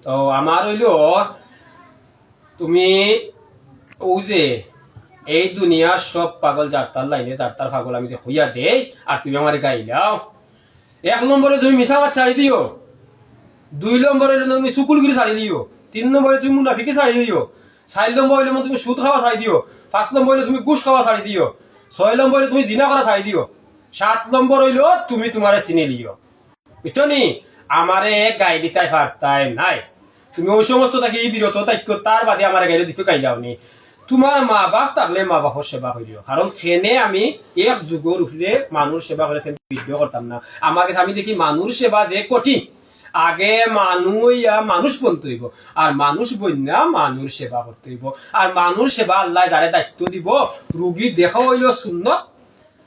তো আমার হইল তুমি ও যে এই দুনিয়ার সব পাগল যারতার লাইনে যারতার পাগল আমি যে হইয়া দেই আর তুমি আমার গাইলাও। 1 নম্বরে তুমি মিশাবাদ ছাড়ি দিও, 2 নম্বরে তুমি সুকুলগুলি ছাড়ি দিও, 3 নম্বরে তুমি মুনাফিকি ছাড়ি দিও, 4 নম্বরে তুমি সুদ খাওয়া ছাড়ি দিও, 5 নম্বরে তুমি ঘুষ খাওয়া ছাড়ি দিও, 6 নম্বরে তুমি জিনা করা ছাড়ি দিও, 7 নম্বর হইল তুমি তোমারে চিনি লিও। বুঝছো নি? আমারে গাইলি তাই ফারতাই নাই, তুমি ওই সমস্ত থাকি বিরত থাকো, তার বাদে আমার গাইলে দিকে গাইলাও নি। তোমার মা বাপ থাকলে মা বাপর সেবা করিও, কারণ সেনে আমি এক যুগের উপরে মানুষ সেবা করে ভিডিও করতাম না। আমার কাছে আমি দেখি মানুষ সেবা যে কঠিন, আগে মানুষ বলতে হইব, আর মানুষ বন্যা মানুষ সেবা করতে হইব। আর মানুষ সেবা আল্লাহ যারে দায়িত্ব দিব, রুগী দেখা হইল সুন্নত,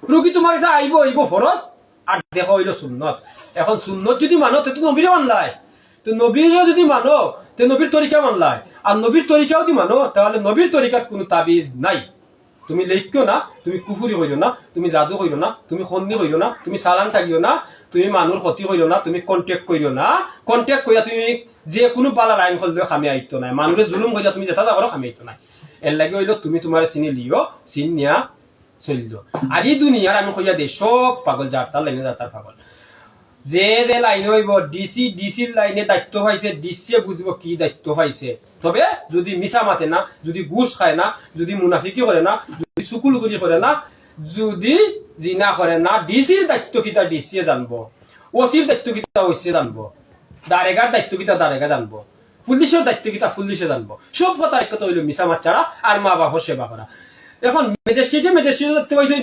রুগী তোমার কাছে আইব ফরজ, আর দেখা হইল সুন্নত। এখন সুন্নত যদি মানো তো নবীরে মানলায়, তো নবীরও যদি মানো তো নবীর তরিকা মানলায়, আর নবীর তরিকাও যদি মানো তাহলে নবীর তরিকাত কোনো তাবিজ নাই। তুমি লেখিও না, তুমি কুফুরি হইল না, তুমি জাদু হইল না, তুমি খন্দি হইল না, তুমি সালান থাকিও না, তুমি মানুষ ক্ষতি হইল না, তুমি কন্টেক্ট করিও না। কন্টেক্ট করিয়া তুমি যে কোনো বালা লাইন হলেও খামি আইতো নাই, মানুষের জুলুম হইয়া তুমি যেটা যাবারও খামি আইতো নাই। এর লাগে হইল তুমি তোমার চিনি লিও, চিনিয়া চলিল। আর এই দুনিয়ার আমি কইয়া দিই সব পাগল যারতার লাইনে যারতার পাগল। যে যে লাইনে হইব ডিসির লাইনে দায়িত্ব পাইছে, ডিসি বুঝব কি দায়িত্ব পাইছে। তবে যদি মিছা মাতে না, যদি ঘুষ খায় না, যদি মুনাফিকি করে না, যদি চুকুলগুলি করে না, যদি জিনা করে না, ডিসির দায়িত্ব কিতা ডিসিয়ে জানবো, ওসির দায়িত্ব কিতা ওসিয়ে জানবো, দারেগার দায়িত্ব কিতা দারেগা জানবো, পুলিশের দায়িত্ব কিতা পুলিশে জানবো। সব কথা এক কথা হইল মিছা মাত ছাড়া আর মা বাবার সেবা করা। এখন ম্যাজিস্ট্রেটে দেখতে পাইছে,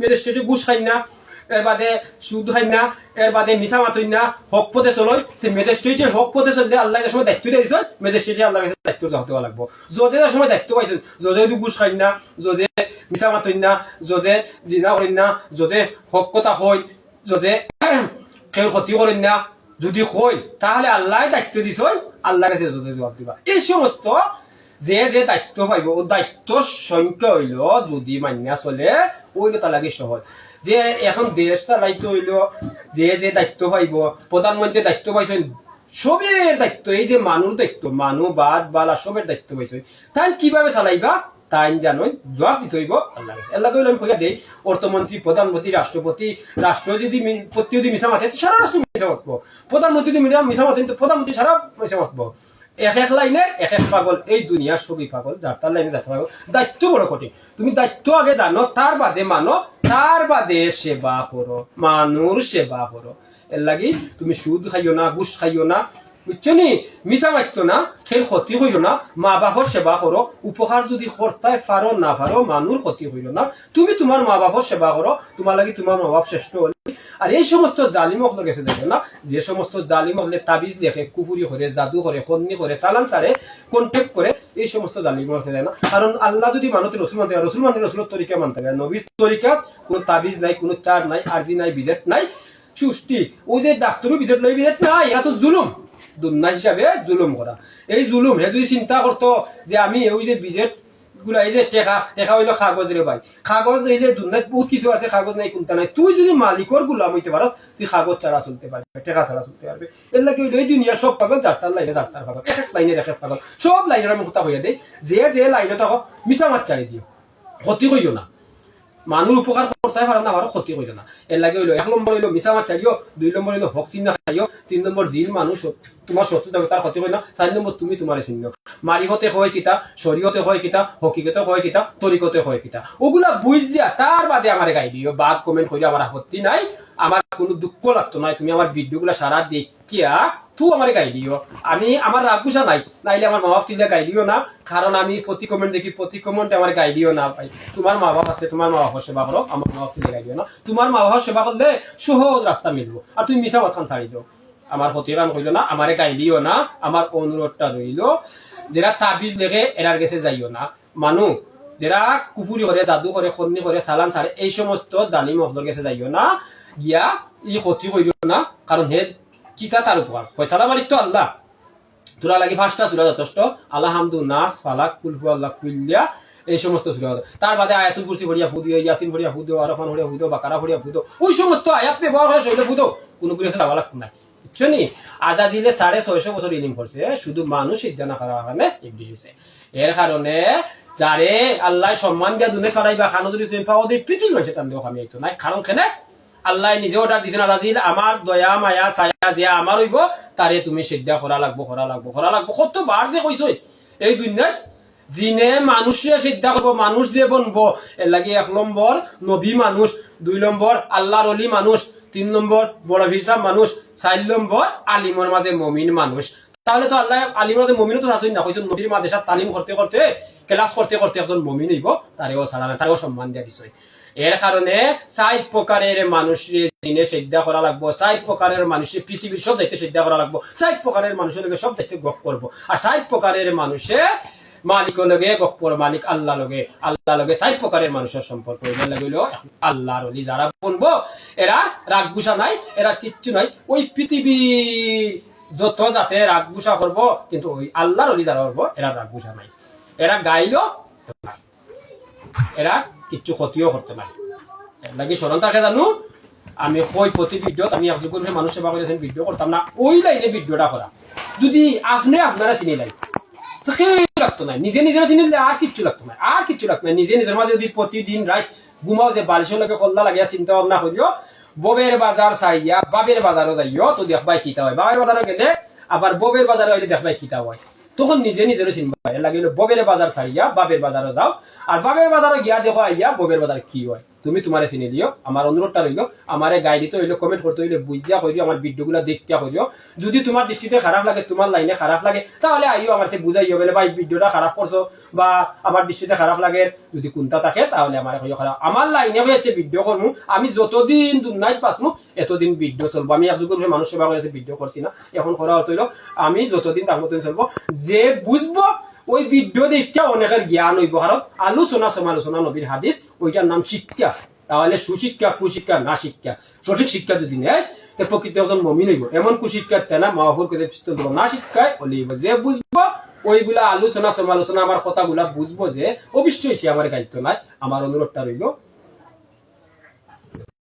ম্যাজিস্ট্রেটে ঘুষ খাই না, এর বাদে সুদ হয় না, এর বাদে মিছা মাতই না, হক পথে চলই, ম্যাজিস্ট্রেটে হক পথে চললে আল্লাহ সময় দায়িত্ব দিয়েছে, ম্যাজিস্ট্রেটে আল্লাহ কাছে দায়িত্ব হতে লাগবো। জজে সময় দায়িত্ব পাইছেন, জজে ঘুষ খাই না, জজে মিছা মাতই না, জজে জিনা করেন না, জজে হক কথা হয়, জজে কেউ ক্ষতি করেন না, যদি হয় তাহলে আল্লাহ দায়িত্ব দিছ, আল্লাহ কাছে জজে জবাব দিবা। এই সমস্ত যে যে দায়িত্ব পাইব, ও দায়িত্বর সংখ্যা হইল যদি মান্যা চলে ওইল তা লাগে সহজ। যে এখন দেশ চালাইতে হইল, যে যে দায়িত্ব পাইব, প্রধানমন্ত্রী দায়িত্ব পাইছেন, সবের দায়িত্ব, এই যে মানুষ দায়িত্ব, মানুষ বাদ বালা সবের দায়িত্ব পাইছে, তাই কিভাবে চালাইবা তাই জানোই জবাব দিতে হইব আল্লাহ কাছে। আল্লাহ কইলে আমি কইয়া দেই, অর্থমন্ত্রী, প্রধানমন্ত্রী, রাষ্ট্রপতি, রাষ্ট্র যদি প্রতি যদি মিছা মাতে সারা রাষ্ট্র মিছা মাতবো, প্রধানমন্ত্রী যদি মিছা মাতেন তো প্রধানমন্ত্রী সারা মিছা মাতবো। এক লাইনে এক পাগল, এই দুনিয়ার সবই পাগল, যারতার লাইনে যাত্রা পাগল। দায়িত্ব বড় কঠিন, তুমি দায়িত্ব আগে জানো, তার বাদে মানো, তার বাদে সেবা করো, মানুষ সেবা করো। এর লাগি তুমি সুদ খাইও না, ঘুষ খাইও না, বুঝছো নি? মিছা মাত্য না, সেই ক্ষতি হইল না, মা বাপর সেবা করো, উপকার যদি করতে পারো না পারো, মানুষ ক্ষতি হইল না, তুমি তোমার মা বাপর সেবা করো, তোমার লাগি তোমার মা বাপ শ্রেষ্ঠ হল। আর এই সমস্ত জালিমকলের কাছে দেখো না, যে সমস্ত জালিমকলে তাবিজ লেখে, কুপুরি করে, জাদু করে, খন্নি করে, সালান ছাড়ে, কন্টেক্ট করে, এই সমস্ত জালিমকল কাছে যায় না। কারণ আল্লাহ যদি মানতে রসুল মানতে, রসুল মানে রসুলের তরিকা মানতে হবে। নবীর তরিকা কোন তাবিজ নাই, কোন চার নাই, আরজি নাই, বিজেট নাই, সুষ্টি। ওই যে ডাক্তারও বিজেট নাই, বিজেট নাই, এরা তো জুলুম, দুন্না হিসাবে জুলুম করা। এই জুলুম হে যদি চিন্তা করতো যে আমি ওই যে বিজেট গুলা, এই যে টেকা হইলো কাগজ রে ভাই, কাগজ নইলে দুনিয়ায় বহুত কিছু আছে, কাগজ নাই কোনটা নাই। তুই যদি মালিকর গুলাম হইতে পারো, তুই কাগজ ছাড়া চলতে পারবে, টেকা ছাড়া চলতে পারবে। এর লাগে এই দুনিয়া সব পাগল, যারটার লাইনে যারটার পাগল, এক এক লাইনের এক এক পাগল, সব লাইনের আমি কথা হইয়া দেয়। যে যে লাইনে থাকো মিছা মাছ চাই দিও, ক্ষতি করিও না, মানুষ উপকার করতে পারে না, আমারও ক্ষতি করিও না। এর লাগে হইলো 1 নম্বর হইলো মিছা মাছ চাইও, 2 নম্বর হইলো হক চিহ্ন খাইও, 3 নম্বর জিল মানুষ তোমার শত্রু থাকে তার ক্ষতি হয় না, 4 নম্বর তুমি তোমার চিহ্ন। মারি হতে হয় কিতা, শরীয়তে হয় কিতা, হকিকতে হয় কিতা, তরিকতে হয় কিতা, ওগুলা বুঝিয়া তার বাদে আমার গাই দিও। বাদ কমেন্ট করিয়া আমার আপত্তি নাই, আমার কোনো দুঃখ লাগতো নাই, তুমি আমার ভিডিও গুলা সারা দেখিয়া তুই আমার গাই দিও। আমি আমার রাগ গুছা নাই, নাইলে আমার মা বাপ তুলে গাই দিও না, কারণ আমি প্রতি কমেন্ট দেখি, প্রতি কমেন্টে আমার গাই দিও না ভাই। তোমার মা বাপ আছে, তোমার মা বাবার সেবা করো, আমার মা বাপ তুলে গাই দিও না। তোমার মা বাবার সেবা করলে সহজ রাস্তা মিলবো, আর তুমি মিছা কথা ছাড়ি দিও। আমার ক্ষতিকান হইল না, আমারে গাই দিও না। আমার অনুরোধটা রইল, যারা তাবিজ লেখে এরার গেছে যাইও না। মানুষ যারা কুপুরি করে, জাদু করে, খন্নি করে, সালান ছাড়ে, এই সমস্ত জালিম মহলের গেছে যাইও না, গিয়া ই ক্ষতি করিও না, কারণ হে কিতা তার উপকার ফয়সালা মালিক তো আল্লাহ। তোরা লাগি 5টা সূরা যথেষ্ট, আলহামদু, নাস, ফালাক, কুল হুয়াল্লাহ, কুল্লিয়া, এই সমস্ত সূরা। তার বাদে আয়াতুল কুরসি পড়িয়া ফুদিও, ইয়াসিন পড়িয়া ফুদিও, আরফান পড়িয়া ফুদিও, বাকারা পড়িয়া ফুদিও, ওই সমস্ত আয়াত ব্যবহার হয় শৈলে ফুদো, কোনো করে যাওয়া লাগতো না। বুঝছো নি? আজাজিলে 650 বছর ইলিম করছে, শুধু মানুষ সিদ্ধা না করার কারণে ইবলিস হয়েছে। এর কারণে যারে আল্লাহ সম্মান দিয়া দুনে ফেলাইবা খানো যদি তুমি পাও দিয়ে পৃথিবী মানুষের টান দেওয়া আমি এইতো নাই। কারণ কেনে আল্লাহ নিজে অর্ডার দিয়েছেন, আজাজিল আমার দয়া মায়া ছায়া যে আমার হইব তারে তুমি সিদ্ধা করা লাগবো, করা লাগবো, করা লাগবো। কতবার যে কইছো এই দুনিয়ায় জিনে মানুষে সিদ্ধা করবো, মানুষ যে বনবো, এর লাগে 1 নম্বর নবী মানুষ, 2 নম্বর আল্লাহর অলি মানুষ, 3 নম্বর বড় ভিসাব মানুষ, 4 নম্বর আলিমর মাঝে মমিন মানুষ। তাহলে তো আল্লাহ আলিমর মাঝে মমিনও তো আসেন না, কইছেন নবীর মাদ্রাসা তালিম করতে করতে ক্লাস করতে করতে একজন মমিন হইব, তারেও ছাড়া না, তারেও সম্মান দেওয়া বিষয়। এর কারণে 4 প্রকারের মানুষের জিনে সিদ্ধা করা লাগবো, 4 প্রকারের মানুষের পৃথিবীর সব দেখতে সিদ্ধা করা লাগবো, 4 প্রকারের মানুষের লগে সব দেখতে গপ করবো, আর 4 প্রকারের মানুষে মালিক লগে গপ্পর মালিক আল্লাহ লগে, আল্লাহ লগে 4 প্রকারের মানুষের সম্পর্ক এবার লাগলো আল্লাহর ওলি যারা বলবো এরা রাগ গুসা নাই, এরা কিচ্ছু নাই। ওই পৃথিবী যত যাতে রাগ গুসা করবো, কিন্তু ওই আল্লাহর ওলি যারা করবো এরা রাগ গুসা নাই, এরা গাইলো এরা কিচ্ছু ক্ষতিও করতে পারে। এর লাগি স্মরণ থাকে জানো, আমি কই প্রতি ভিডিওত আমি একযোগ্য মানুষ সেবা করেছেন ভিডিও করতাম না, ওই লাইনে ভিডিওটা করা। যদি আপনি আপনারা চিনি লাই লাগতো না, নিজে নিজের চিনিলে আর কিচ্ছু লাগতো না, আর কিচ্ছু লাগতো না। নিজে নিজের মাঝে যদি প্রতিদিন রাত ঘুমাও যে বালিশের লগে কল্লা লাগিয়া চিন্তা ভাবনা করিও, ববের বাজার চাইয়া বাবের বাজারও যাইও তো দেখবাই কিতা হয়, বাবের বাজারও গেলে আবার ববের বাজারে হইলে দেখবাই কিতা হয়, তখন নিজে নিজেরও চিনবা লাগিল ববের বাজার ছাড়িয়া বাবের বাজারও যাও, আর বাবের বাজারে গিয়া দেখো আইয়া ববের বাজার কি হয়, তুমি তোমারে চিনি দিও। আমার অনুরোধটা রইল, আমারে গাইড দিতে হইলে কমেন্ট করতে হইলে বুঝিয়া করিও, আমার ভিডিও গুলা দেখতে করিও। যদি তোমার দৃষ্টিতে খারাপ লাগে, তোমার লাইনে খারাপ লাগে, তাহলে আইও আমার সে বুঝাইও বলে ভাই ভিডিওটা খারাপ করছো বা আমার দৃষ্টিতে খারাপ লাগে, যদি কোনটা থাকে তাহলে আমার কইও খারাপ। আমার লাইনে হয়েছে ভিডিও করবো, আমি যতদিন দুনিয়ায় পাসমু এতদিন ভিডিও চলবো। আমি একযোগ্য মানুষ সেবা করেছে ভিডিও করছি না, এখন করা হইল আমি যতদিন থাকবো ততদিন চলবো। যে বুঝবো ওই ভিডিও দেখতে অনেকের জ্ঞান হইব, কারণ আলোচনা সমালোচনা নবীর হাদিস, ওইটার নাম শিক্ষা। তাহলে সুশিক্ষা কুশিক্ষা না শিক্ষা, সঠিক শিক্ষা যদি নেয় প্রকৃতি একজন মমিন হইব। এমন কুশিক্ষা তেনা মাহফুর করে না শিক্ষায় অলিব, যে বুঝবো ওইগুলা আলোচনা সমালোচনা আমার কথাগুলা বুঝবো, যে অবশ্যই সে আমার দায়িত্ব নাই। আমার অনুরোধটা রইল